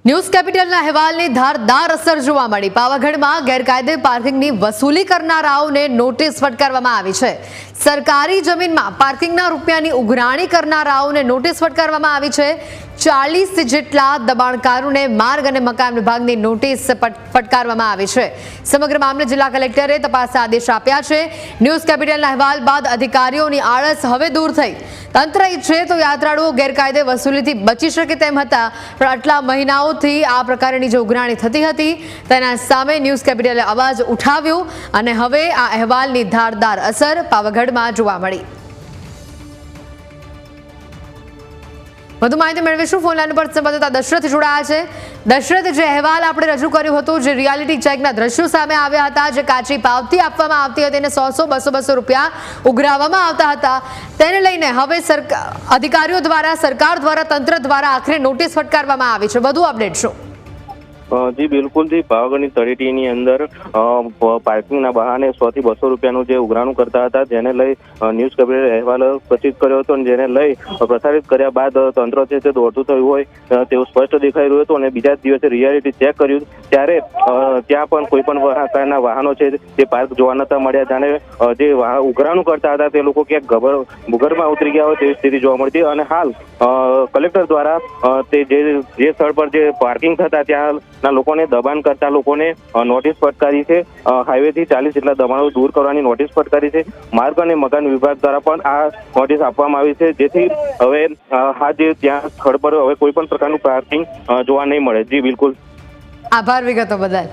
News કેપિટલના અહેવાલની ધારદાર અસર જોવા મળી। પાવાગઢમાં ગેરકાયદે પાર્કિંગની વસૂલી કરનારાઓને નોટિસ ફટકારવામાં આવી છે। સરકારી જમીનમાં પાર્કિંગના રૂપિયાની ઉઘરાણી કરનારાઓને નોટિસ ફટકારવામાં આવી છે। 40 જેટલા દબાણકારોને માર્ગ અને મકાન વિભાગની નોટિસ ફટકારવામાં આવી છે। સમગ્ર મામલે જિલ્લા કલેક્ટરે તપાસના આદેશ આપ્યા છે। ન્યૂઝ કેપિટલના અહેવાલ બાદ અધિકારીઓની આળસ હવે દૂર થઈ। તંત્ર ઈચ્છે તો યાત્રાળુઓ ગેરકાયદે વસૂલીથી બચી શકે તેમ હતા, પણ આટલા મહિનાઓથી આ પ્રકારની જે ઉઘરાણી થતી હતી તેના સામે ન્યૂઝ કેપિટલે અવાજ ઉઠાવ્યો અને હવે આ અહેવાલની ધારદાર અસર પાવાગઢમાં જોવા મળી। વધુ માહિતી મેળવીશું। ફોન લાઈન પર સંવાદદાતા દશરથ જોડાયા છે। દશરથ, જે અહેવાલ આપણે રજૂ કર્યો હતો, જે રિયાલિટી ચેકના દ્રશ્યો સામે આવ્યા હતા, જે કાચી પાવતી આપવામાં આવતી હતી અને 100-200 રૂપિયા ઉઘરાવવામાં આવતા હતા, તેને લઈને હવે અધિકારીઓ દ્વારા, સરકાર દ્વારા, તંત્ર દ્વારા આખરે નોટિસ ફટકારવામાં આવી છે। વધુ અપડેટ શું? જી બિલકુલ જી, પાવાગઢની તળેટીની અંદર પાર્કિંગના બહાને 100 થી 200 રૂપિયાનું જે ઉઘરાણું કરતા હતા, જેને લઈ ન્યૂઝ કેપિટલે અહેવાલ પ્રસિદ્ધ કર્યો હતો અને જેને લઈ પ્રસારિત કર્યા બાદ તંત્ર છે તે દોડતું થયું હોય તેવું સ્પષ્ટ દેખાઈ રહ્યું હતું અને બીજા જ દિવસે રિયાલિટી ચેક કર્યું ત્યારે ત્યાં પણ કોઈ પણ પ્રકારના વાહનો છે તે પાર્ક જોવા નતા મળ્યા। જાણે જે ઉઘરાણું કરતા હતા તે લોકો ક્યાંક ભૂગર્ભમાં ઉતરી ગયા હોય તેવી સ્થિતિ જોવા મળતી અને હાલ કલેક્ટર દ્વારા તે જે સ્થળ પર જે પાર્કિંગ થતા ત્યાં ના લોકોને દબાણ કરતા લોકોને નોટિસ ફટકારી છે। હાઈવેથી 40 જેટલા દબાણો દૂર કરવાની નોટિસ ફટકારી છે। માર્ગ અને મકાન વિભાગ દ્વારા પણ આ નોટિસ આપવામાં આવી છે, જેથી હવે આ જે ત્યાં સ્થળ પર હવે કોઈ પણ પ્રકારનું પાર્કિંગ જોવા નહીં મળે। જી બિલકુલ, આભાર વિગતો બદલ।